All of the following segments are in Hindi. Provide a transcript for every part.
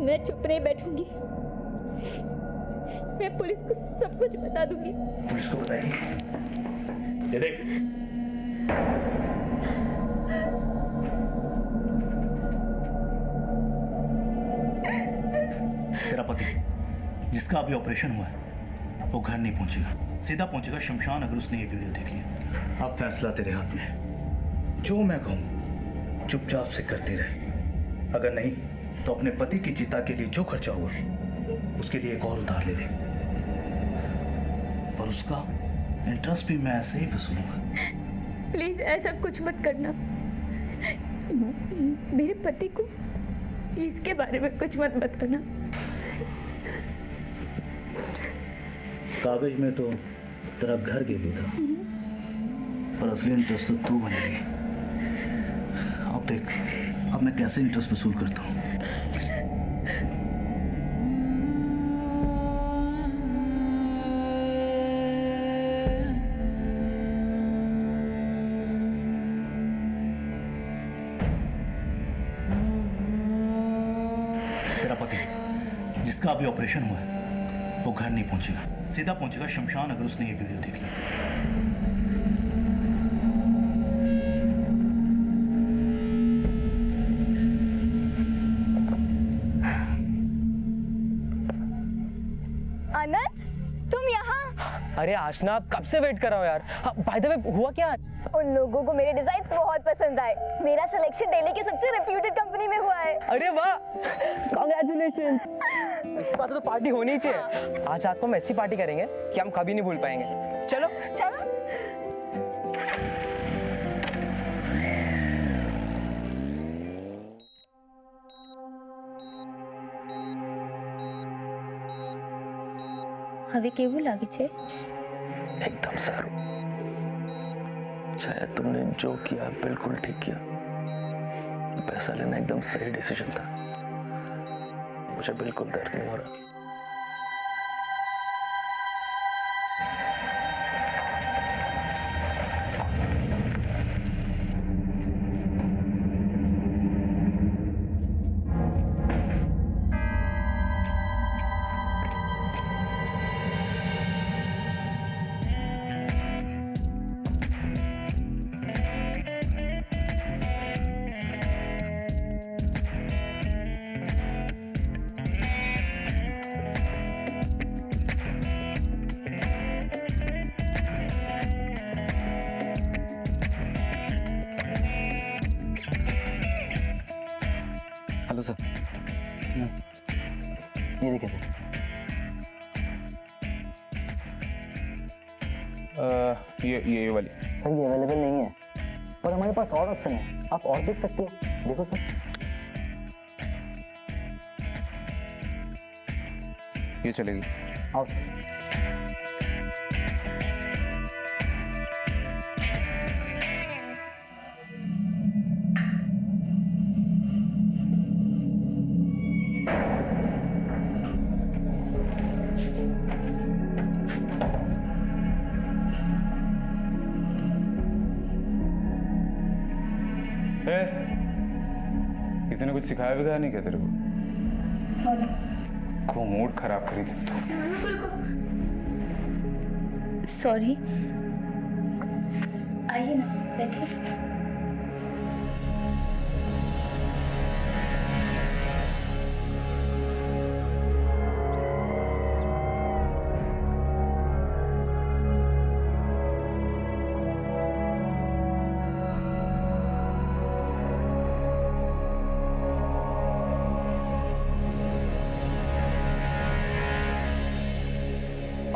मैं चुप नहीं बैठूंगी। मैं पुलिस को सब कुछ बता दूंगी। पुलिस को बताएगी? ये देख, तेरा पति जिसका अभी ऑपरेशन हुआ है वो घर नहीं पहुंचेगा, सीधा पहुंचेगा शमशान, अगर उसने ये वीडियो देख लिया। अब फैसला तेरे हाथ में है। जो मैं कहूं चुपचाप से करती रहे, अगर नहीं तो अपने पति की चिता के लिए जो खर्चा हुआ उसके लिए एक और उधार ले ले, पर उसका इंटरेस्ट भी मैं ऐसे ही वसूलूंगा। प्लीज ऐसा कुछ मत करना। मेरे पति को इसके बारे में कुछ मत बताना। कागज में तो तेरा घर गिरवी था, पर असली इंटरेस्ट तो तू बनेगी। अब देख, अब मैं कैसे इंटरेस्ट वसूल करता हूँ। तेरा पति जिसका अभी ऑपरेशन हुआ है वो घर नहीं पहुंचेगा, सीधा पहुंचेगा शमशान, अगर उसने ये वीडियो देख लिया। अनंत, तुम यहाँ? अरे आशना, कब से वेट कर रहा हो यार। बाय द वे, हुआ क्या आज? उन लोगों को मेरे डिजाइन्स बहुत पसंद आए। मेरा सिलेक्शन दिल्ली की सबसे रेप्यूटेड कंपनी में हुआ है। अरे वाह, कांग्रेचुलेशन। इस बात तो पार्टी होनी ही चाहिए। आज रात को हम ऐसी पार्टी करेंगे कि हम कभी नहीं भूल पाएंगे। चलो चलो। હવે કેવું લાગે છે? एकदम सारू। शायद तुमने जो किया बिल्कुल ठीक किया। पैसा लेना एकदम सही डिसीजन था। मुझे बिल्कुल दर्द नहीं हो रहा। Hello sir. ये देखिए सर। ये वाली सर ये अवेलेबल नहीं है, पर हमारे पास और ऑप्शन है, आप और देख सकते हैं। देखो सर। ये चलेगी। आओ सर। किसी ने कुछ सिखाया भी नहीं क्या तेरे को? को मूड खराब करी थी तो। सॉरी। आइए ना, बैठिए।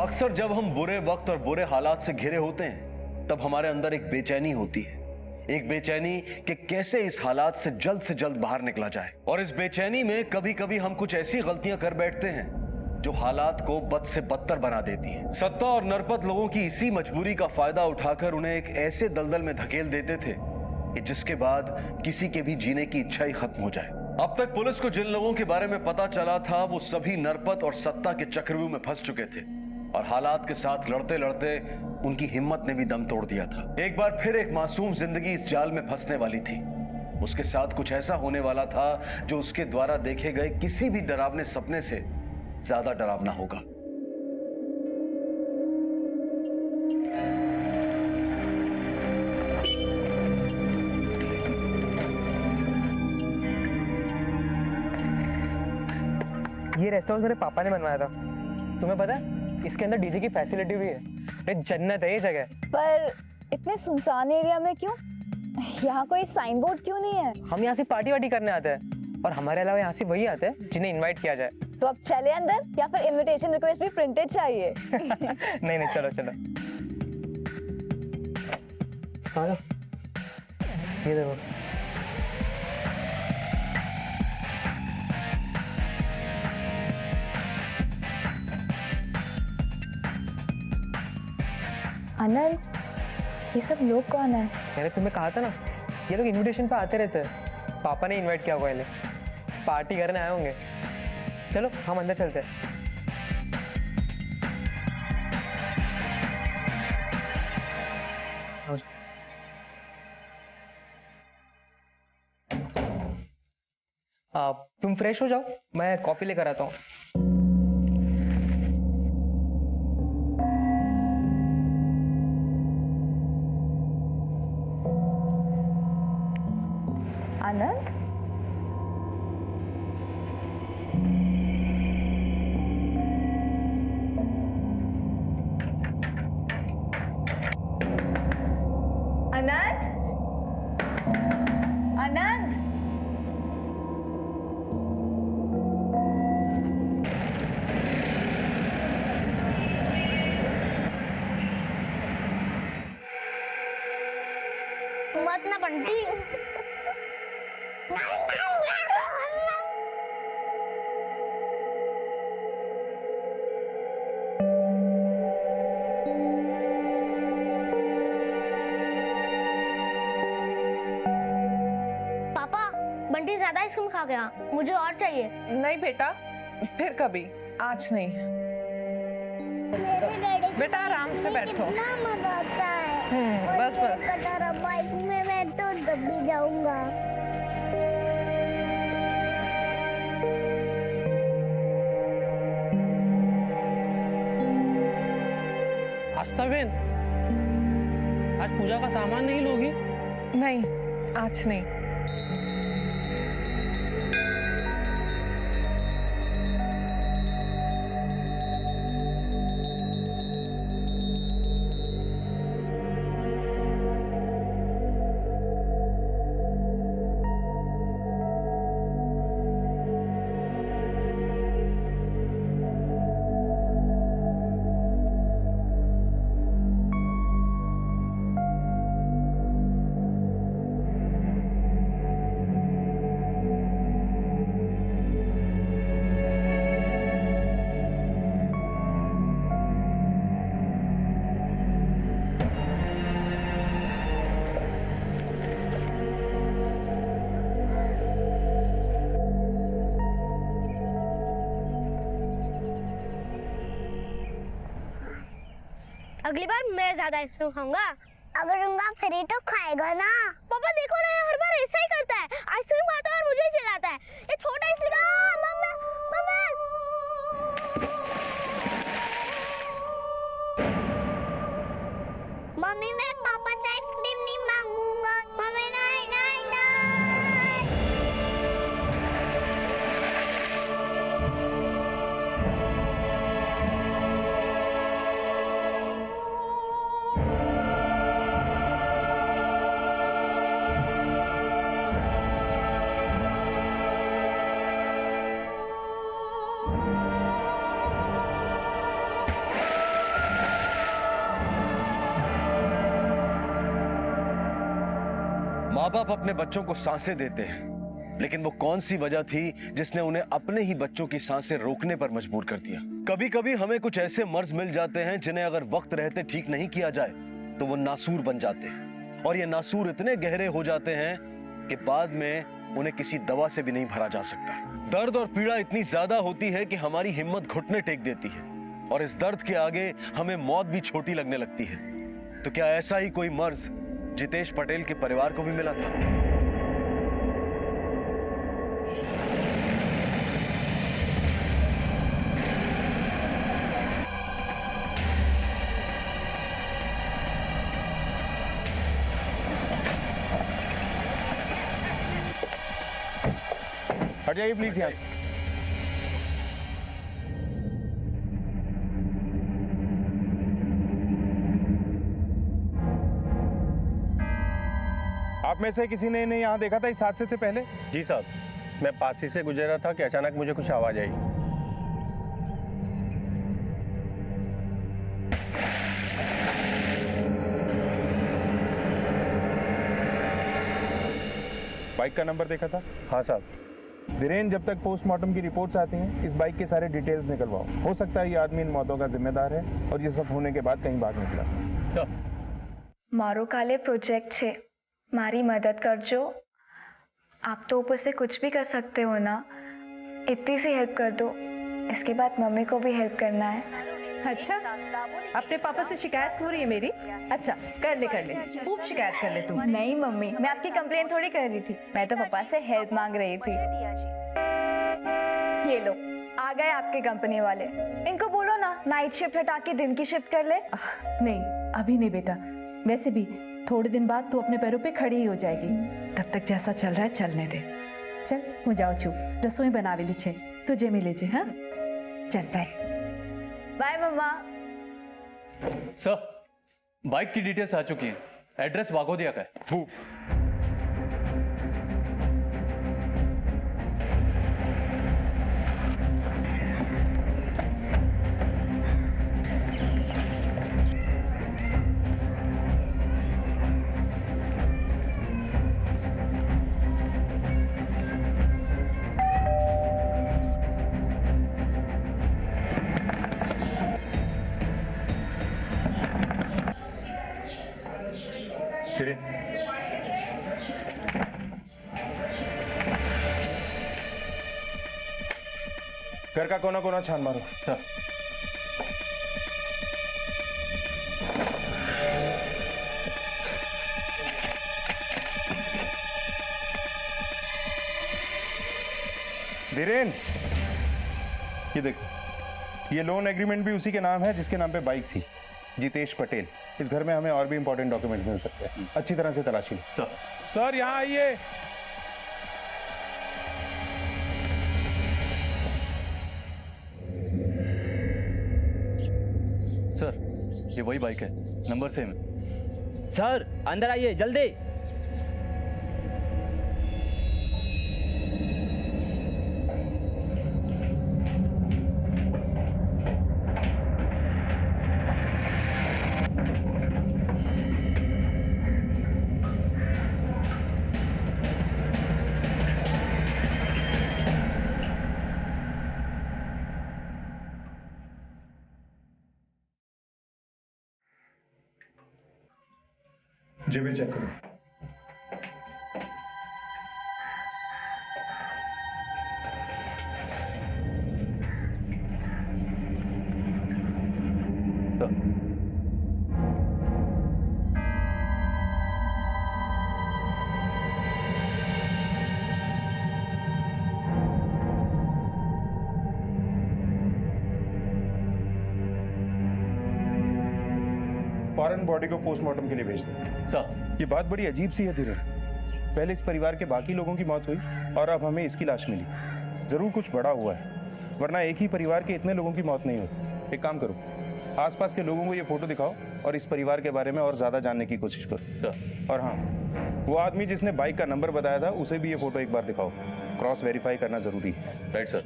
अक्सर जब हम बुरे वक्त और बुरे हालात से घिरे होते हैं तब हमारे अंदर एक बेचैनी होती है, एक बेचैनी कि कैसे इस हालात से जल्द बाहर निकला जाए। और इस बेचैनी में कभी कभी हम कुछ ऐसी गलतियां कर बैठते हैं जो हालात को बद से बदतर बना देती हैं। सत्ता और नरपत लोगों की इसी मजबूरी का फायदा उठाकर उन्हें एक ऐसे दलदल में धकेल देते थे कि जिसके बाद किसी के भी जीने की इच्छा ही खत्म हो जाए। अब तक पुलिस को जिन लोगों के बारे में पता चला था वो सभी नरपत और सत्ता के चक्रव्यूह में फंस चुके थे और हालात के साथ लड़ते लड़ते उनकी हिम्मत ने भी दम तोड़ दिया था। एक बार फिर एक मासूम जिंदगी इस जाल में फंसने वाली थी। उसके साथ कुछ ऐसा होने वाला था जो उसके द्वारा देखे गए किसी भी डरावने सपने से ज्यादा डरावना होगा। ये रेस्टोरेंट मेरे पापा ने बनवाया था। तुम्हें पता है इसके अंदर डीजे की फैसिलिटी भी है। ये जन्नत है ये जगह। पर इतने सुनसान एरिया में क्यों? यहाँ कोई साइन बोर्ड क्यों नहीं है? हम यहाँ से पार्टी वार्टी करने आते हैं और हमारे अलावा यहाँ से वही आते हैं जिन्हें इनवाइट किया जाए। तो अब चले अंदर या फिर इनविटेशन रिक्वेस्ट भी प्रिंटेड चाहिए? नहीं चलो चलो। आ जाओ। ये देखो। आनंद, ये सब लोग कौन है? मैंने तुम्हें कहा था ना, ये लोग इनविटेशन पे आते रहते हैं। पापा ने इनवाइट किया होगा इन्हें, पार्टी करने आए होंगे। चलो हम अंदर चलते हैं। तुम फ्रेश हो जाओ, मैं कॉफी लेकर आता हूँ। आनंद, आनंद, आनंद, मत ना बंटी। पापा, बंटी ज्यादा आइसक्रीम खा गया, मुझे और चाहिए। नहीं बेटा, फिर कभी, आज नहीं। मेरे डैडी बेटा आराम से बैठो। कितना मजा आता है। बस बस। कटारा बाइक में मैं तो दबी जाऊंगा। आस्था बहन, आज पूजा का सामान नहीं लोगी? नहीं, आज नहीं। अगली बार मैं ज्यादा आइसक्रीम खाऊंगा। अगर दूंगा फिर ही तो खाएगा ना। पापा देखो ना, ये हर बार ऐसा ही करता है। आइसक्रीम खाता है और मुझे ही चिल्लाता है। ये छोटा इसलिए मम्मा मम्मा। मम्मी मैं पापा से आइसक्रीम नहीं मांगूंगा। मम्मी नहीं नहीं नहीं। माँ बाप अपने बच्चों को सांसें देते हैं, लेकिन वो कौन सी वजह थी जिसने उन्हें अपने ही बच्चों की सांसें रोकने पर मजबूर कर दिया? कभी कभी हमें कुछ ऐसे मर्ज मिल जाते हैं जिन्हें अगर वक्त रहते ठीक नहीं किया जाए तो वो नासूर बन जाते हैं, और ये नासूर इतने गहरे हो जाते हैं कि बाद में उन्हें किसी दवा से भी नहीं भरा जा सकता। दर्द और पीड़ा इतनी ज्यादा होती है कि हमारी हिम्मत घुटने टेक देती है, और इस दर्द के आगे हमें मौत भी छोटी लगने लगती है। तो क्या ऐसा ही कोई मर्ज जितेश पटेल के परिवार को भी मिला था? हट जाइए प्लीज यहाँ से। आप में से किसी ने इन्हें यहाँ देखा था इस हादसे से पहले? जी साहब, मैं पास ही से गुजर रहा था कि अचानक मुझे कुछ आवाज आई। बाइक का नंबर देखा था? हाँ साहब। धीरेन, जब तक पोस्टमार्टम की रिपोर्ट्स आती हैं इस बाइक के सारे डिटेल्स निकलवाओ। हो सकता है ये आदमी इन मौतों का जिम्मेदार है और ये सब होने के बाद कहीं भाग निकला। सर, मारो काले प्रोजेक्ट छे, मारी मदद करजो। आप तो ऊपर से कुछ भी कर सकते हो ना, इतनी सी हेल्प कर दो। इसके बाद मम्मी को भी हेल्प करना है। अच्छा, अपने पापा से शिकायत हो रही है मेरी? अच्छा, कर ले खूब शिकायत कर ले तुम। नहीं मम्मी, मैं आपकी कंप्लेंट थोड़ी कर रही थी, मैं तो पापा से हेल्प मांग रही थी। ये लो, आ गए आपके कंपनी वाले। इनको बोलो ना नाइट शिफ्ट हटा के दिन की शिफ्ट कर ले। नहीं, अभी नहीं बेटा। वैसे भी थोड़े दिन बाद तू अपने पैरों पे खड़ी ही हो जाएगी। तब तक जैसा चल रहा है चलने दे। चल, હું જાઉં છું, રસોઈ બનાવેલી છે, તું જમી લેજે। हाँ, चल बाय। बाय मम्मा। सर, बाइक की डिटेल्स आ चुकी हैं। एड्रेस वाघोदिया का है। घर का कोना कोना छान मारो। सर, धीरेन, ये देखो, ये लोन एग्रीमेंट भी उसी के नाम है जिसके नाम पे बाइक थी, जितेश पटेल। इस घर में हमें और भी इंपॉर्टेंट डॉक्यूमेंट मिल सकते हैं, अच्छी तरह से तलाशी लो। सर, सर यहाँ आइए। सर, ये वही बाइक है, नंबर सेम है। सर अंदर आइए जल्दी। जेबी चेक करो। फौरन बॉडी को पोस्टमार्टम के लिए भेज दो। सर, ये बात बड़ी अजीब सी है धीरेन। पहले इस परिवार के बाकी लोगों की मौत हुई और अब हमें इसकी लाश मिली। जरूर कुछ बड़ा हुआ है, वरना एक ही परिवार के इतने लोगों की मौत नहीं होती। एक काम करो, आसपास के लोगों को ये फोटो दिखाओ और इस परिवार के बारे में और ज्यादा जानने की कोशिश करो। सर। और हाँ, वो आदमी जिसने बाइक का नंबर बताया था उसे भी ये फोटो एक बार दिखाओ। क्रॉस वेरीफाई करना जरूरी है। Right sir.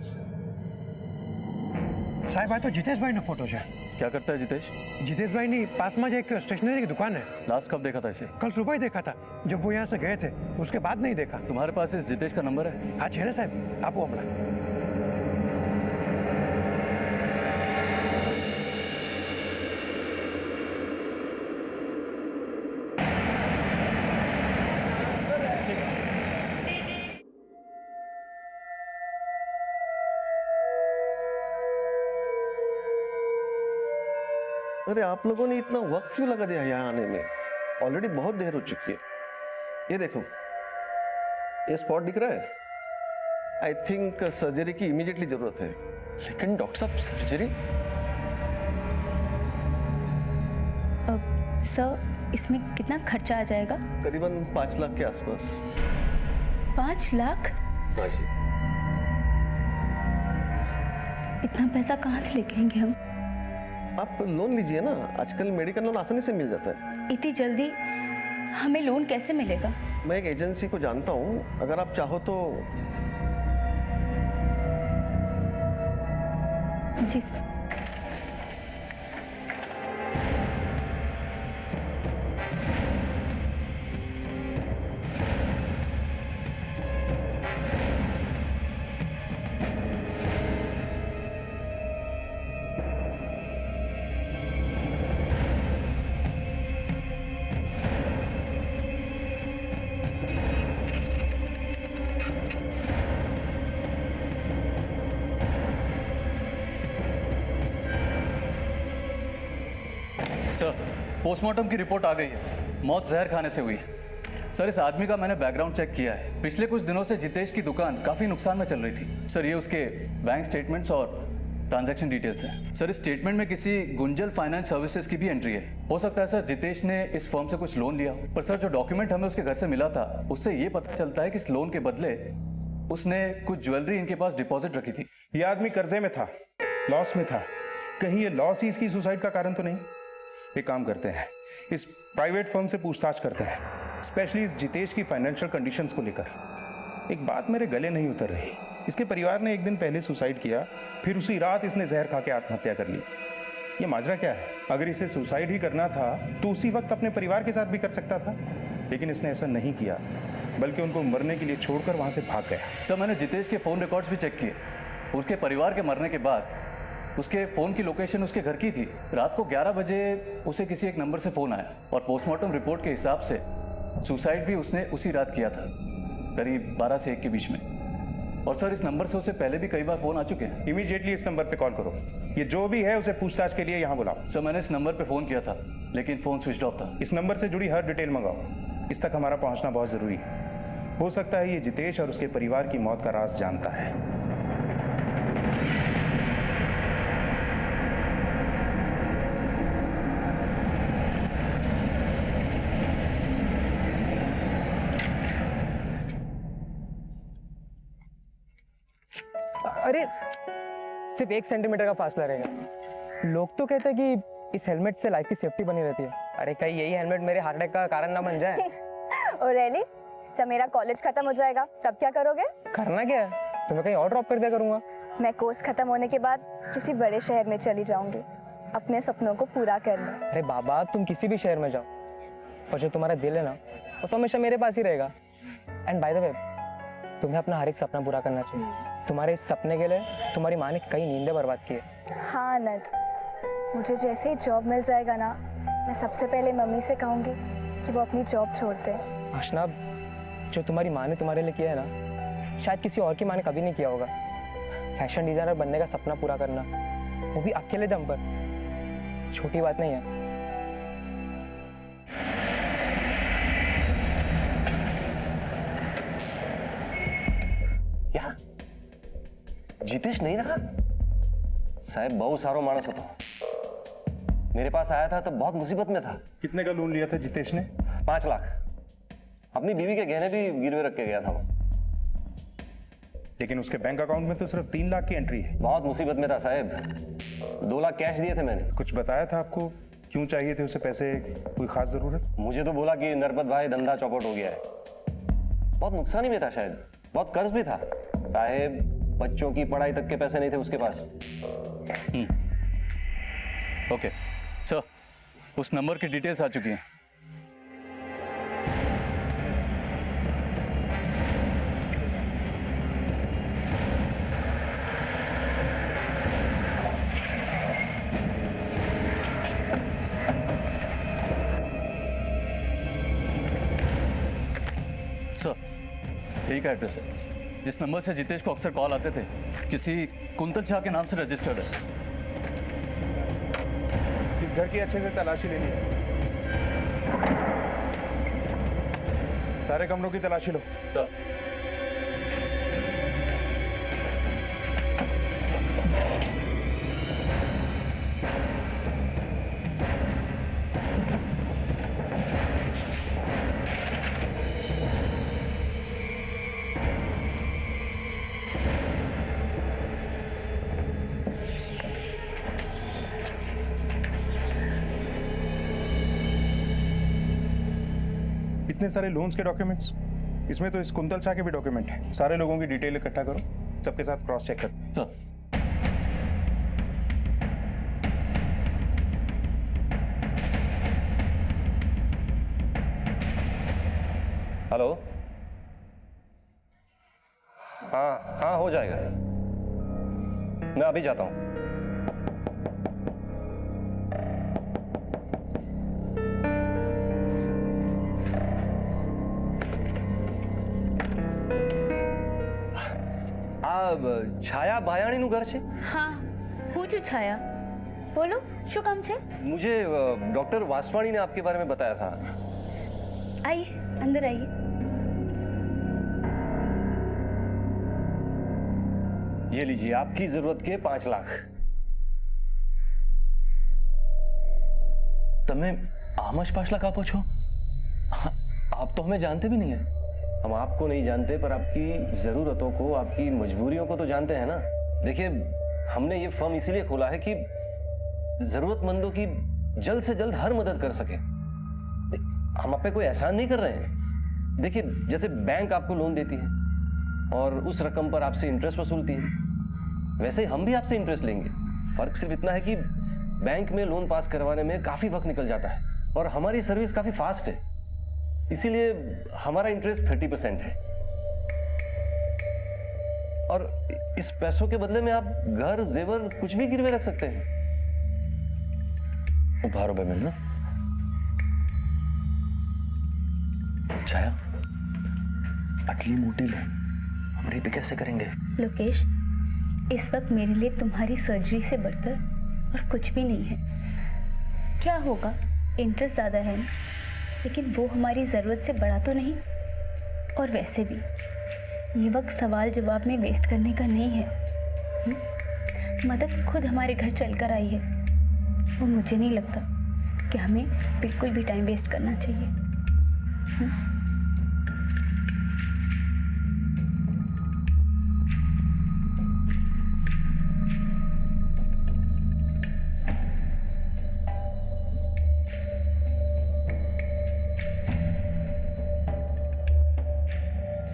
સાહેબ આ તો જીતેશભાઈનો ફોટો છે। क्या करता है जितेश? જીતેશભાઈની પાસમાં જ એક સ્ટેશનરી की दुकान है। लास्ट कब देखा था इसे? कल सुबह ही देखा था, जब वो यहाँ से गए थे उसके बाद नहीं देखा। तुम्हारे पास इस जितेश का नंबर है? हाँ છે ને સાહેબ, આપો હમણાં। अरे आप लोगों ने इतना वक्त क्यों लगा दिया यहाँ आने में? ऑलरेडी बहुत देर हो चुकी है। ये देखो, ये स्पॉट दिख रहा है। आई थिंक सर्जरी की इमीडिएटली जरूरत है। लेकिन डॉक्टर साहब, सर्जरी? सर, इसमें कितना खर्चा आ जाएगा? करीबन 5 लाख के आसपास। 5 लाख? हाँ जी। इतना पैसा कहाँ से लेके आएंगे हम? आप लोन लीजिए ना, आजकल मेडिकल लोन आसानी से मिल जाता है। इतनी जल्दी हमें लोन कैसे मिलेगा? मैं एक एजेंसी को जानता हूँ, अगर आप चाहो तो। जी सर। सर, पोस्टमार्टम की रिपोर्ट आ गई है। मौत जहर खाने से हुई है। सर, इस आदमी का मैंने बैकग्राउंड चेक किया है। पिछले कुछ दिनों से जितेश की दुकान काफी नुकसान में चल रही थी। सर, ये उसके बैंक स्टेटमेंट्स और ट्रांजैक्शन डिटेल्स हैं। सर, इस स्टेटमेंट में किसी गुंजल फाइनेंस सर्विसेज की भी एंट्री है। हो सकता है सर जितेश ने इस फर्म से कुछ लोन लिया हो। पर सर, जो डॉक्यूमेंट हमें उसके घर से मिला था, उससे ये पता चलता है कि इस लोन के बदले उसने कुछ ज्वेलरी इनके पास डिपॉजिट रखी थी। ये आदमी कर्जे में था, लॉस में था। कहीं ये लॉस ही इसकी सुसाइड का कारण तो नहीं? एक काम करते हैं, इस प्राइवेट फर्म से पूछताछ करते हैं, स्पेशली इस जितेश की फाइनेंशियल कंडीशंस को लेकर। एक बात मेरे गले नहीं उतर रही, इसके परिवार ने एक दिन पहले सुसाइड किया, फिर उसी रात इसने जहर खा के आत्महत्या कर ली। ये माजरा क्या है? अगर इसे सुसाइड ही करना था तो उसी वक्त अपने परिवार के साथ भी कर सकता था, लेकिन इसने ऐसा नहीं किया, बल्कि उनको मरने के लिए छोड़कर वहां से भाग गया। सर, मैंने जितेश के फोन रिकॉर्ड्स भी चेक किए। उसके परिवार के मरने के बाद उसके फोन की लोकेशन उसके घर की थी। रात को 11 बजे उसे किसी एक नंबर से फोन आया और पोस्टमार्टम रिपोर्ट के हिसाब से सुसाइड भी उसने उसी रात किया था, करीब 12 से 1 के बीच में। और सर, इस नंबर से उसे पहले भी कई बार फोन आ चुके हैं। इमीडिएटली इस नंबर पे कॉल करो। ये जो भी है उसे पूछताछ के लिए यहाँ बुलाओ। सर, मैंने इस नंबर पे फोन किया था, लेकिन फोन स्विच ऑफ था। इस नंबर से जुड़ी हर डिटेल मंगाओ, इस तक हमारा पहुंचना बहुत जरूरी है। हो सकता है ये जितेश और उसके परिवार की मौत का राज जानता है। अरे सिर्फ 1 सेंटीमीटर का फासला रहेगा। लोग तो कहते हैं कि इस हेलमेट से लाइफ की सेफ्टी बनी रहती है। अरे कहीं यही हेलमेट मेरे हार्ट अटैक का कारण ना बन जाए। और रैली, जब मेरा कॉलेज खत्म हो जाएगा तब क्या करोगे? करना क्या है? तुम्हें कहीं और ड्रॉप कर दिया करूंगा। मैं कोर्स खत्म होने के बाद किसी बड़े शहर में चली जाऊंगी, अपने सपनों को पूरा करने। अरे बाबा, तुम किसी भी शहर में जाओ, और जो तुम्हारा दिल है ना, वो तो हमेशा मेरे पास ही रहेगा। एंड बाय द वे, तुम्हें अपना हर एक सपना पूरा करना चाहिए। तुम्हारे इस सपने के लिए तुम्हारी माँ ने कई नींदें बर्बाद की है। हाँ नद, मुझे जैसे ही जॉब मिल जाएगा ना, मैं सबसे पहले मम्मी से कहूँगी कि वो अपनी जॉब छोड़ दे। आशना, जो तुम्हारी माँ ने तुम्हारे लिए किया है ना, शायद किसी और की माँ ने कभी नहीं किया होगा। फैशन डिजाइनर बनने का सपना पूरा करना, वो भी अकेले दम पर, छोटी बात नहीं है। क्या जितेश नहीं रहा? साहब, बहुत सारो मानस होता। मेरे पास आया था तो बहुत मुसीबत में था। कितने का लोन लिया था जितेश ने? 5 लाख। अपनी बीवी के गहने भी गिरवे रख के गया था वो। लेकिन उसके बैंक अकाउंट में तो सिर्फ 3 लाख की एंट्री है। बहुत मुसीबत में था साहब। 2 लाख कैश दिए थे मैंने। कुछ बताया था आपको क्यों चाहिए थे उसे पैसे? कोई खास जरूरत? मुझे तो बोला कि नरपत भाई धंधा चौपट हो गया है। बहुत नुकसानी में था शायद, बहुत कर्ज भी था साहेब। बच्चों की पढ़ाई तक के पैसे नहीं थे उसके पास। ओके सर, उस नंबर की डिटेल्स आ चुकी हैं। सर, यही का एड्रेस है जिस नंबर से जितेश को अक्सर कॉल आते थे। किसी कुंतल शाह के नाम से रजिस्टर्ड है। इस घर की अच्छे से तलाशी लेनी है। सारे कमरों की तलाशी लो। इतने सारे लोन्स के डॉक्यूमेंट्स, इसमें तो इस कुंतल शाह के भी डॉक्यूमेंट है। सारे लोगों की डिटेल इकट्ठा करो, सबके साथ क्रॉस चेक करते हैं। Sir hello. हाँ हाँ, हो जाएगा, मैं अभी जाता हूं। छाया भायाणी નું ઘર છે? હા, હું છું છાયા. બોલો, શું કામ છે? मुझे डॉक्टर वासवाणी ने आपके बारे में बताया था। आइए, अंदर आइए. ये लीजिए, आपकी जरूरत के 5 लाख। તમે આમ જ 5 લાખ આપો છો? आप तो हमें जानते भी नहीं है। हम आपको नहीं जानते, पर आपकी जरूरतों को, आपकी मजबूरियों को तो जानते हैं ना। देखिए, हमने ये फर्म इसीलिए खोला है कि जरूरतमंदों की जल्द से जल्द हर मदद कर सके। हम आप पे कोई एहसान नहीं कर रहे हैं। देखिए, जैसे बैंक आपको लोन देती है और उस रकम पर आपसे इंटरेस्ट वसूलती है, वैसे ही हम भी आपसे इंटरेस्ट लेंगे। फर्क सिर्फ इतना है कि बैंक में लोन पास करवाने में काफी वक्त निकल जाता है और हमारी सर्विस काफी फास्ट है, इसीलिए हमारा इंटरेस्ट 30% है। और इस पैसों के बदले में आप घर, जेवर कुछ भी गिरवे रख सकते हैं। उभारो बेबे ना। छाया, अटली मोटी लो, हम रीपे कैसे करेंगे? लोकेश, इस वक्त मेरे लिए तुम्हारी सर्जरी से बढ़कर और कुछ भी नहीं है. क्या होगा, इंटरेस्ट ज़्यादा है, लेकिन वो हमारी ज़रूरत से बड़ा तो नहीं. और वैसे भी ये वक्त सवाल जवाब में वेस्ट करने का नहीं है. मदद खुद हमारे घर चलकर आई है और मुझे नहीं लगता कि हमें बिल्कुल भी टाइम वेस्ट करना चाहिए.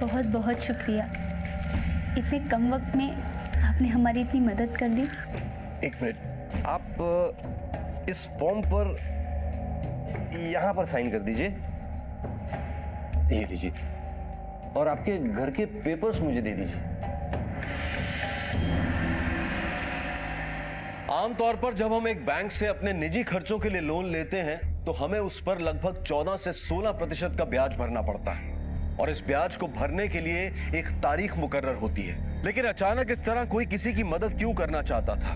बहुत बहुत शुक्रिया. इतने कम वक्त में आपने हमारी इतनी मदद कर दी. एक मिनट, आप इस फॉर्म पर यहां पर साइन कर दीजिए. ये लीजिए, और आपके घर के पेपर्स मुझे दे दीजिए. आमतौर पर जब हम एक बैंक से अपने निजी खर्चों के लिए लोन लेते हैं तो हमें उस पर लगभग 14 से 16% का ब्याज भरना पड़ता है, और इस ब्याज को भरने के लिए एक तारीख मुकर्रर होती है. लेकिन अचानक इस तरह कोई किसी की मदद क्यों करना चाहता था?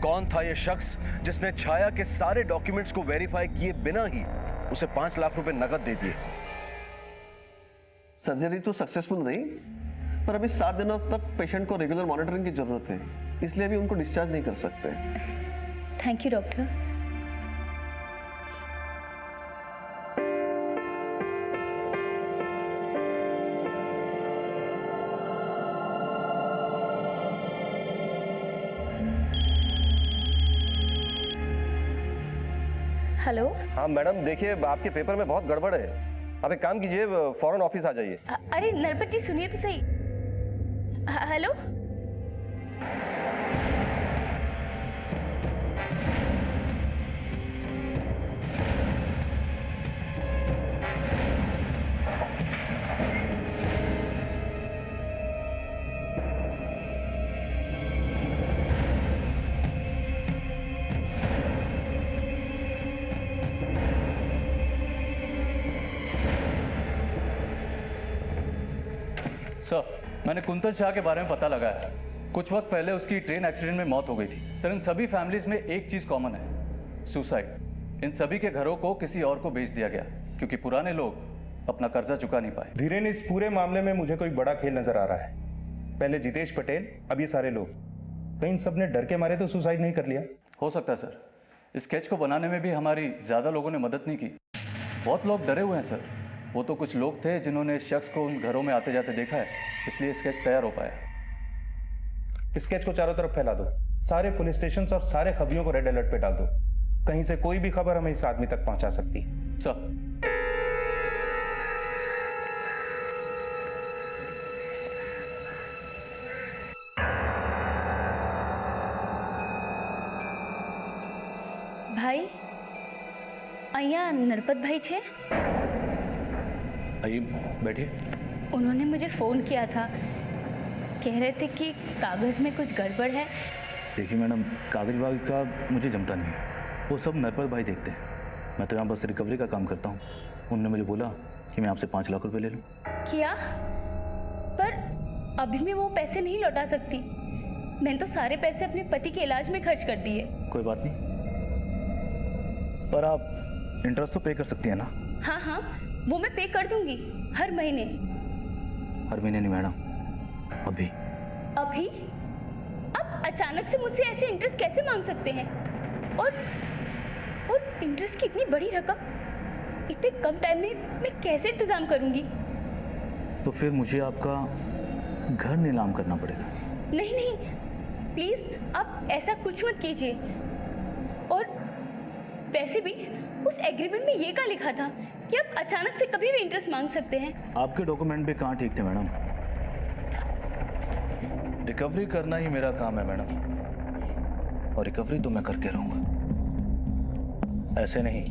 कौन था यह शख्स जिसने छाया के सारे डॉक्यूमेंट्स को वेरीफाई किए बिना ही उसे 5 लाख रुपए नकद दे दिए? सर्जरी तो सक्सेसफुल रही, पर अभी 7 दिनों तक पेशेंट को रेगुलर मॉनिटरिंग की जरूरत है, इसलिए अभी उनको डिस्चार्ज नहीं कर सकते. Thank you doctor. हेलो. हाँ मैडम, देखिए आपके पेपर में बहुत गड़बड़ है. आप एक काम कीजिए, फौरन ऑफिस आ जाइए. अरे नरपत जी, सुनिए तो सही. हेलो. सर, मैंने कुंतल शाह के बारे में पता लगाया. कुछ वक्त पहले उसकी ट्रेन एक्सीडेंट में मौत हो गई थी. सर, इन सभी फैमिलीज में एक चीज कॉमन है, सुसाइड. इन सभी के घरों को किसी और को बेच दिया गया क्योंकि पुराने लोग अपना कर्जा चुका नहीं पाए. धीरेन, इस पूरे मामले में मुझे कोई बड़ा खेल नजर आ रहा है. पहले जितेश पटेल, अब ये सारे लोग. कहीं इन सब ने डर के मारे तो सुसाइड नहीं कर लिया? हो सकता है सर. स्केच को बनाने में भी हमारी ज्यादा लोगों ने मदद नहीं की. बहुत लोग डरे हुए हैं सर. वो तो कुछ लोग थे जिन्होंने इस शख्स को उन घरों में आते जाते देखा है, इसलिए स्केच तैयार हो पाया. स्केच को चारों तरफ फैला दो. सारे पुलिस स्टेशन और सारे खबरियों को रेड अलर्ट पे डाल दो. कहीं से कोई भी खबर हमें इस आदमी तक पहुंचा सकती. सर. भाई અહીંયા नरपत भाई छे? आइए बैठिए। उन्होंने मुझे फ़ोन किया था, कह रहे थे कि कागज़ में कुछ गड़बड़ है। देखिए मैडम, कागज वागज का मुझे जमता नहीं है, वो सब नरपत भाई देखते हैं। मैं तो यहाँ बस रिकवरी का काम करता हूँ। उन्होंने मुझे बोला कि मैं आपसे 5 लाख रुपए ले लूँ। किया, पर अभी मैं वो पैसे नहीं लौटा सकती। मैंने तो सारे पैसे अपने पति के इलाज में खर्च कर दिए। कोई बात नहीं, पर आप इंटरेस्ट तो पे कर सकती है ना? हाँ हाँ, वो मैं पे कर दूंगी हर महीने। हर महीने नहीं मैडम, अभी। अभी? आप अचानक से मुझसे ऐसे इंटरेस्ट कैसे मांग सकते हैं? और इंटरेस्ट की इतनी बड़ी रकम इतने कम टाइम में मैं कैसे इंतजाम करूंगी? तो फिर मुझे आपका घर नीलाम करना पड़ेगा। नहीं नहीं, प्लीज आप ऐसा कुछ मत कीजिए। और वैसे भी उस एग्रीमेंट में ये क्या लिखा था कि आप अचानक से कभी भी इंटरेस्ट मांग सकते हैं? आपके डॉक्यूमेंट भी कहाँ ठीक थे मैडम? रिकवरी करना ही मेरा काम है मैडम, और रिकवरी तो मैं करके रहूंगा। ऐसे नहीं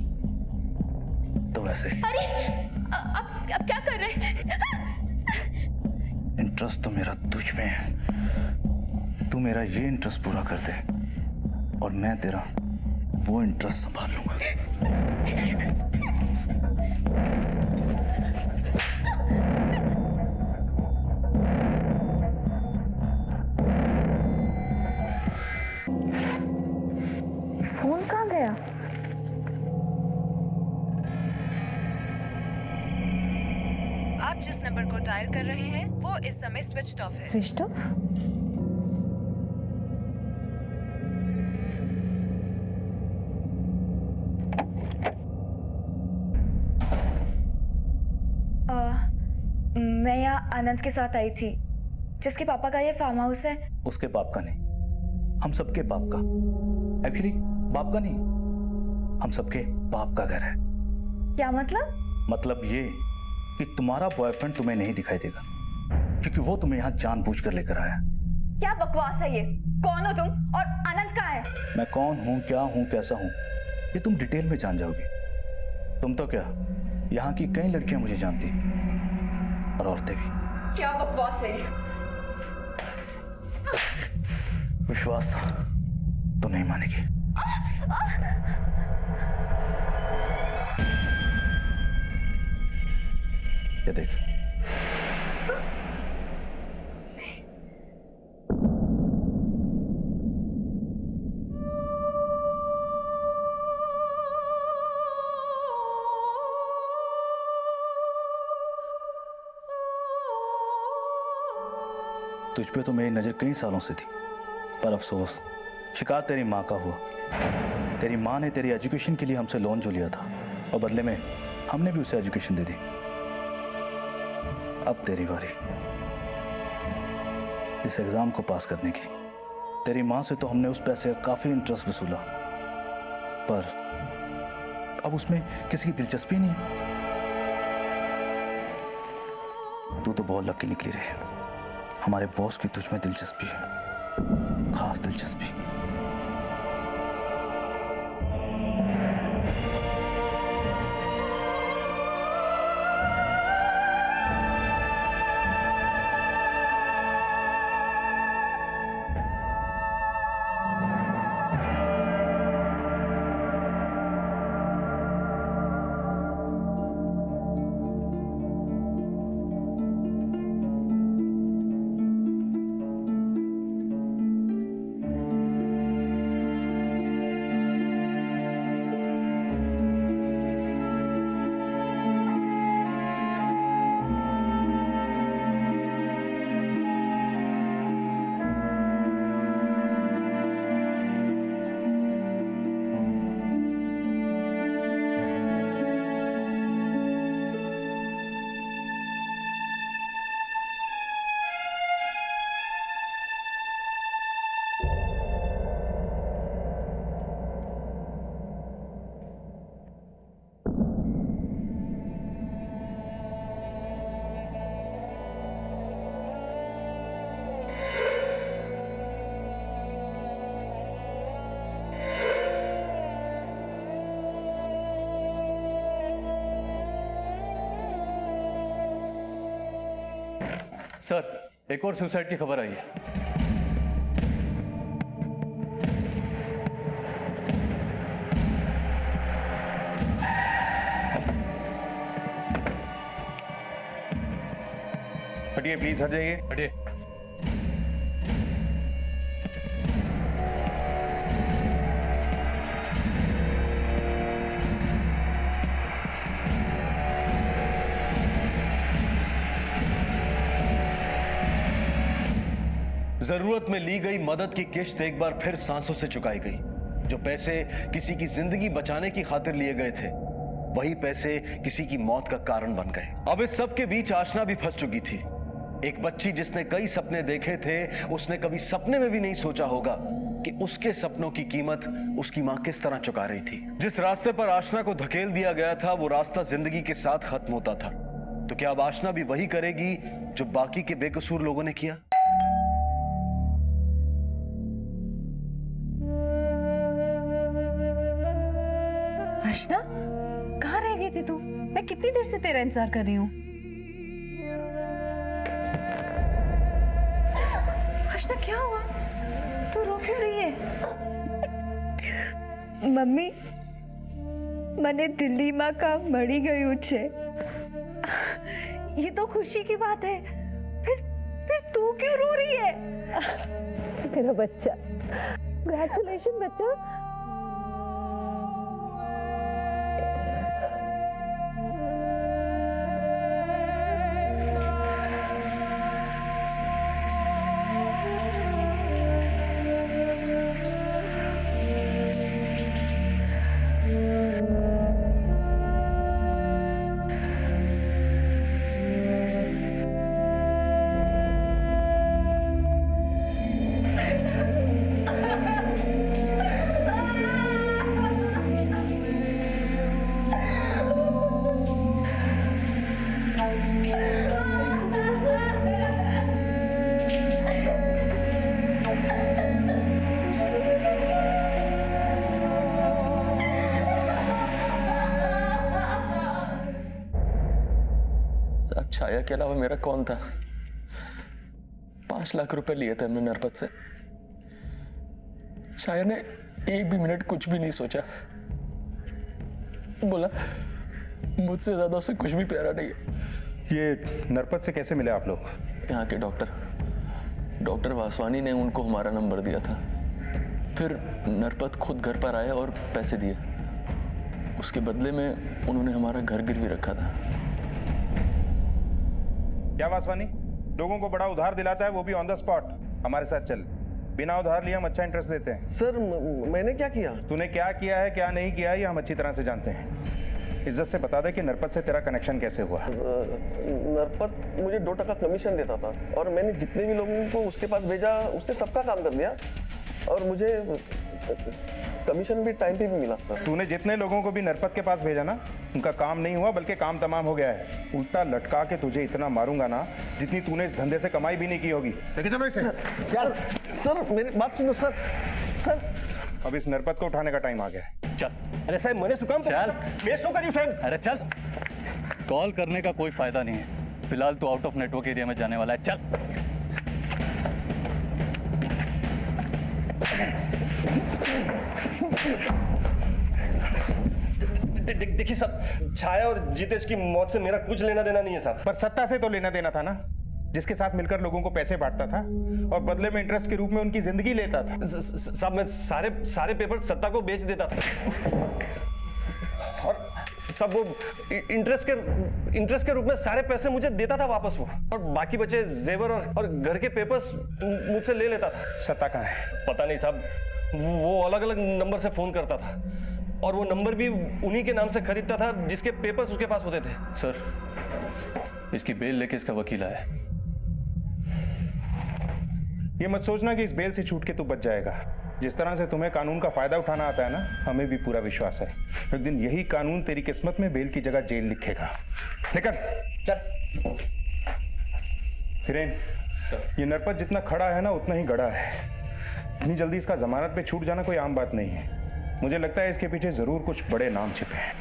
तो वैसे। अरे आप क्या कर रहे हैं? इंटरेस्ट तो मेरा तुझ में है। तू मेरा ये इंटरेस्ट पूरा कर दे और मैं तेरा वो इंटरेस्ट संभाल लूंगा। फोन कहाँ गया? आप जिस नंबर को डायल कर रहे हैं वो इस समय स्विच ऑफ है। Switch off? मैं यहाँ आनंद के साथ आई थी, जिसके पापा का ये फार्म हाउस है। उसके बाप का नहीं, हम सबके बाप का। एक्चुअली बाप का नहीं, हम सबके बाप का घर है। क्या मतलब? मतलब ये कि तुम्हारा बॉयफ्रेंड तुम्हें नहीं दिखाई देगा, क्योंकि वो तुम्हें यहाँ जानबूझकर लेकर आया। क्या बकवास है ये? कौन हो तुम और आनंद कहाँ है? मैं कौन हूँ, क्या हूँ, कैसा हूँ, ये तुम डिटेल में जान जाओगे। तुम तो क्या, यहाँ की कई लड़कियां मुझे जानती हैं, और औरतें भी। क्या बकवास है ये? विश्वास था तो नहीं मानेगी। ये देख, तुझ पे तो मेरी नजर कई सालों से थी, पर अफसोस शिकार तेरी माँ का हुआ। तेरी माँ ने तेरी एजुकेशन के लिए हमसे लोन जो लिया था, और बदले में हमने भी उसे एजुकेशन दे दी। अब तेरी बारी इस एग्जाम को पास करने की। तेरी माँ से तो हमने उस पैसे का काफी इंटरेस्ट वसूला, पर अब उसमें किसी की दिलचस्पी नहीं है। तू तो बहुत लकी निकली रे। हमारे बॉस की तुझ में दिलचस्पी है, खास दिलचस्पी। सर एक और सुसाइड की खबर आई है। हटिए प्लीज, हट जाइए। हटिए। जरूरत में ली गई मदद की किश्त एक बार फिर सांसों से चुकाई गई। जो पैसे किसी की जिंदगी बचाने की खातिर लिए गए थे, वही पैसे किसी की मौत का कारण बन गए। अब इस सब के बीच आशना भी फंस चुकी थी। एक बच्ची जिसने कई सपने देखे थे, उसने कभी सपने में भी नहीं सोचा होगा कि उसके सपनों की कीमत उसकी मां किस तरह चुका रही थी। जिस रास्ते पर आशना को धकेल दिया गया था, वो रास्ता जिंदगी के साथ खत्म होता था। तो क्या अब आशना भी वही करेगी जो बाकी के बेकसूर लोगों ने किया? आशना, कहाँ रह गई थी तू? मैं कितनी देर से तेरा इंतजार कर रही हूँ। आशना क्या हुआ? तू रो क्यों रही है? મમ્મી મને દિલ્હીમાં કામ મળી ગયું છે। ये तो खुशी की बात है। फिर तू क्यों रो रही है? मेरा बच्चा, कंग्रेचुलेशन बच्चा। छाया के अलावा मेरा कौन था? 5 लाख रुपए लिए थे हमने नरपत से। छाया ने एक भी मिनट कुछ भी नहीं सोचा, बोला मुझसे ज्यादा उसे कुछ भी प्यारा नहीं है। ये नरपत से कैसे मिले आप लोग? यहाँ के डॉक्टर वासवानी ने उनको हमारा नंबर दिया था। फिर नरपत खुद घर पर आए और पैसे दिए। उसके बदले में उन्होंने हमारा घर गिरवी रखा था। क्या वासवानी लोगों को बड़ा उधार दिलाता है, वो भी ऑन द स्पॉट? हमारे साथ चल, बिना उधार लिए हम अच्छा इंटरेस्ट देते हैं। सर मैंने क्या किया? तूने क्या किया है क्या नहीं किया ये हम अच्छी तरह से जानते हैं। इज्जत से बता दे कि नरपत से तेरा कनेक्शन कैसे हुआ? नरपत मुझे 2% कमीशन देता था और मैंने जितने भी लोगों को उसके पास भेजा, उसने सबका काम कर दिया और मुझे कमीशन भी टाइम पे भी मिला। सर तूने जितने लोगों को भी नरपत के पास भेजा ना, उनका काम नहीं हुआ बल्कि काम तमाम हो गया है। उल्टा लटका के तुझे इतना मारूंगा ना जितनी तूने इस धंधे से कमाई भी नहीं की होगी। सर मेरी बात सुनो सर। अब इस नरपत को उठाने का टाइम आ गया है। चल। अरे साहब मैंने सुकाम चल। मैं सो करी साहब। अरे चल, कॉल करने का कोई फायदा नहीं है। फिलहाल तू आउट ऑफ नेटवर्क एरिया में जाने वाला है। चल। देखिए साहब, छाया और जितेश की मौत से मेरा कुछ लेना देना नहीं है साहब। पर सत्ता से तो लेना देना था ना, जिसके साथ मिलकर लोगों को पैसे बांटता था और बदले में इंटरेस्ट के रूप में उनकी जिंदगी लेता था। साहब मैं सारे पेपर सत्ता को बेच देता था और सब वो इंटरेस्ट के रूप में सारे पैसे मुझे देता था वापस वो, और बाकी बचे जेवर और घर के पेपर्स मुझसे ले लेता था। सत्ता कहाँ है? पता नहीं साहब, वो अलग अलग नंबर से फोन करता था और वो नंबर भी उन्हीं के नाम से खरीदता था जिसके पेपर्स उसके पास होते थे। सर, इसकी बेल लेके इसका वकील आया है। ये मत सोचना कि इस बेल से छूट के तू बच जाएगा। जिस तरह से तुम्हें कानून का फायदा उठाना आता है ना, हमें भी पूरा विश्वास है एक दिन यही कानून तेरी किस्मत में बेल की जगह जेल लिखेगा। निकल चल। हिरेन, ये नरपत जितना खड़ा है ना उतना ही गड़ा है। इतनी जल्दी इसका जमानत पे छूट जाना कोई आम बात नहीं है। मुझे लगता है इसके पीछे जरूर कुछ बड़े नाम छिपे हैं।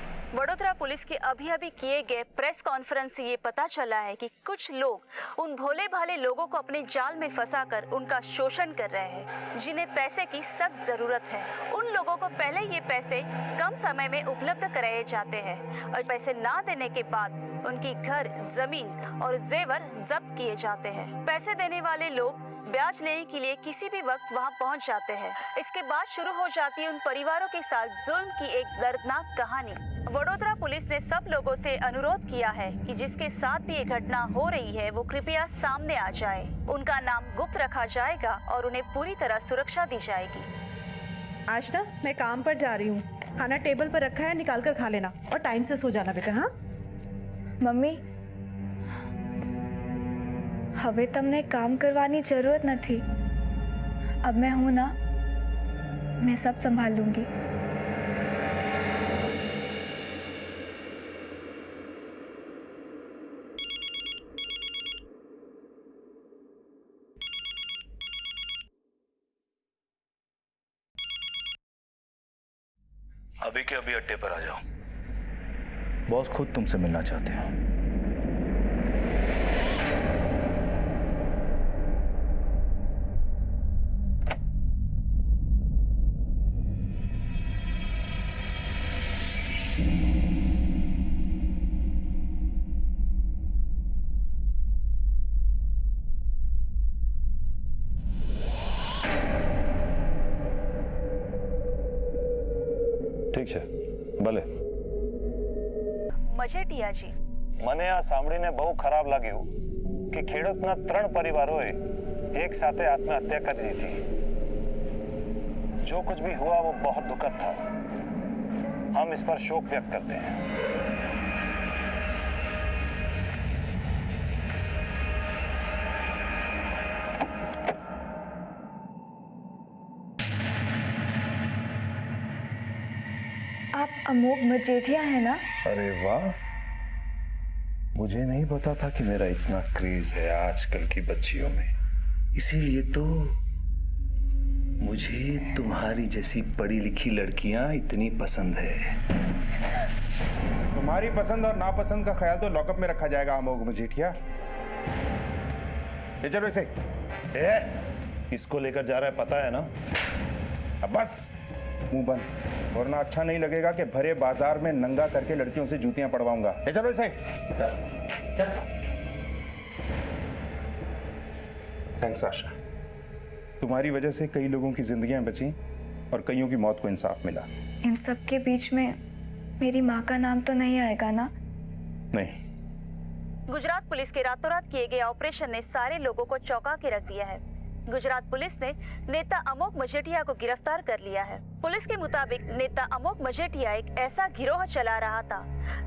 वडोदरा पुलिस के अभी अभी किए गए प्रेस कॉन्फ्रेंस से ये पता चला है कि कुछ लोग उन भोले भाले लोगों को अपने जाल में फंसाकर उनका शोषण कर रहे हैं, जिन्हें पैसे की सख्त जरूरत है। उन लोगों को पहले ये पैसे कम समय में उपलब्ध कराए जाते हैं और पैसे ना देने के बाद उनकी घर, जमीन और जेवर जब्त किए जाते हैं। पैसे देने वाले लोग ब्याज लेने के लिए किसी भी वक्त वहां पहुंच जाते हैं। इसके बाद शुरू हो जाती है उन परिवारों के साथ जुल्म की एक दर्दनाक कहानी। वडोदरा पुलिस ने सब लोगों से अनुरोध किया है कि जिसके साथ भी ये घटना हो रही है वो कृपया सामने आ जाए। उनका नाम गुप्त रखा जाएगा और उन्हें पूरी तरह सुरक्षा दी जाएगी। आज ना मैं काम पर जा रही हूँ, खाना टेबल पर रखा है, निकाल कर खा लेना और टाइम से सो जाना बेटा। हाँ मम्मी, હવે તમને કામ કરવાની જરૂરત નથી। अब मैं हूँ ना, मैं सब संभाल लूंगी। अभी के अभी अड्डे पर आ जाओ, बॉस खुद तुमसे मिलना चाहते हैं। ઠીક છે, ભલે। મજેટિયાજી, મને આ સાંભળીને બહુ ખરાબ લાગ્યું કે ખેડૂતના 3 પરિવારોએ એક સાથે આત્મહત્યા કરી દીધી। जो कुछ भी हुआ वो बहुत दुखद था। हम इस पर शोक व्यक्त करते हैं। आप अमोघ मजेठिया है ना? अरे वाह, मुझे नहीं पता था कि मेरा इतना क्रेज है आजकल की बच्चियों में। इसीलिए तो मुझे तुम्हारी जैसी पढ़ी लिखी लड़कियां इतनी पसंद है। तुम्हारी पसंद और नापसंद का ख्याल तो लॉकअप में रखा जाएगा अमोघ मजीठिया। ले चलो इसे। इसको लेकर जा रहा है पता है ना? अब बस मुंह बंद, वरना अच्छा नहीं लगेगा कि भरे बाजार में नंगा करके लड़कियों से जूतियां पड़वाऊंगा। ले चलो इसे। थैंक्स आशा, तुम्हारी वजह से कई लोगों की जिंदगियां बची और कईयों की मौत को इंसाफ मिला। इन सब के बीच में मेरी माँ का नाम तो नहीं आएगा ना? नहीं। गुजरात पुलिस के रातों रात किए गए ऑपरेशन ने सारे लोगों को चौंका के रख दिया है। गुजरात पुलिस ने नेता अमोघ मजेठिया को गिरफ्तार कर लिया है। पुलिस के मुताबिक नेता अमोघ मजेठिया एक ऐसा गिरोह चला रहा था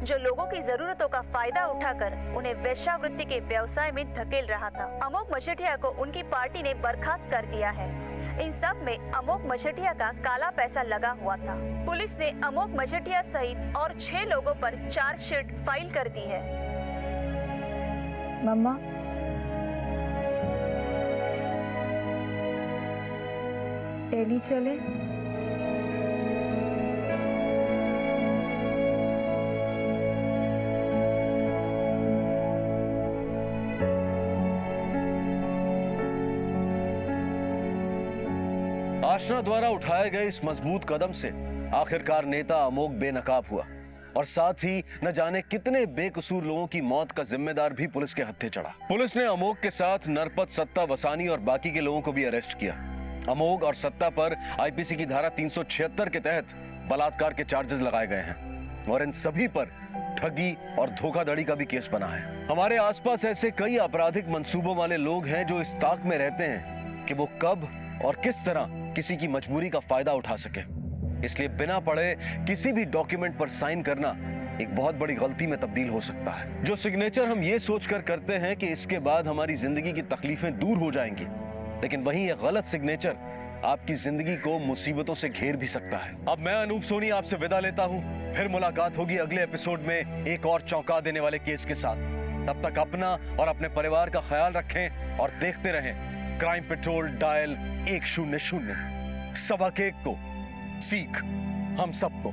जो लोगों की जरूरतों का फायदा उठाकर उन्हें वेश्यावृत्ति के व्यवसाय में धकेल रहा था। अमोघ मजेठिया को उनकी पार्टी ने बर्खास्त कर दिया है। इन सब में अमोघ मजेठिया का काला पैसा लगा हुआ था। पुलिस ने अमोघ मजेठिया सहित और 6 लोगों पर चार्जशीट फाइल कर दी है। मम्मा, डेली चले? आशना द्वारा उठाए गए इस मजबूत कदम से आखिरकार नेता अमोघ बेनकाब हुआ और साथ ही न जाने कितने बेकसूर लोगों की मौत का जिम्मेदार भी पुलिस के हत्थे चढ़ा। पुलिस ने अमोघ के साथ नरपत, सत्ता, वसानी और बाकी के लोगों को भी अरेस्ट किया। अमोघ और सत्ता पर आईपीसी की धारा 376 के तहत बलात्कार के चार्जेस लगाए गए हैं और इन सभी पर ठगी और धोखाधड़ी का भी केस बना है। हमारे आसपास ऐसे कई आपराधिक मंसूबों वाले लोग हैं जो इस ताक में रहते हैं कि वो कब और किस तरह किसी की मजबूरी का फायदा उठा सके। इसलिए बिना पढ़े किसी भी डॉक्यूमेंट पर साइन करना एक बहुत बड़ी गलती में तब्दील हो सकता है। जो सिग्नेचर हम ये सोचकर करते हैं कि इसके बाद हमारी जिंदगी की तकलीफें दूर हो जाएंगी, लेकिन वहीं यह गलत सिग्नेचर आपकी जिंदगी को मुसीबतों से घेर भी सकता है। अब मैं अनूप सोनी आपसे विदा लेता हूं। फिर मुलाकात होगी अगले एपिसोड में एक और चौंका देने वाले केस के साथ। तब तक अपना और अपने परिवार का ख्याल रखें और देखते रहें क्राइम पेट्रोल डायल 100। सबक 1 को सीख हम सबको।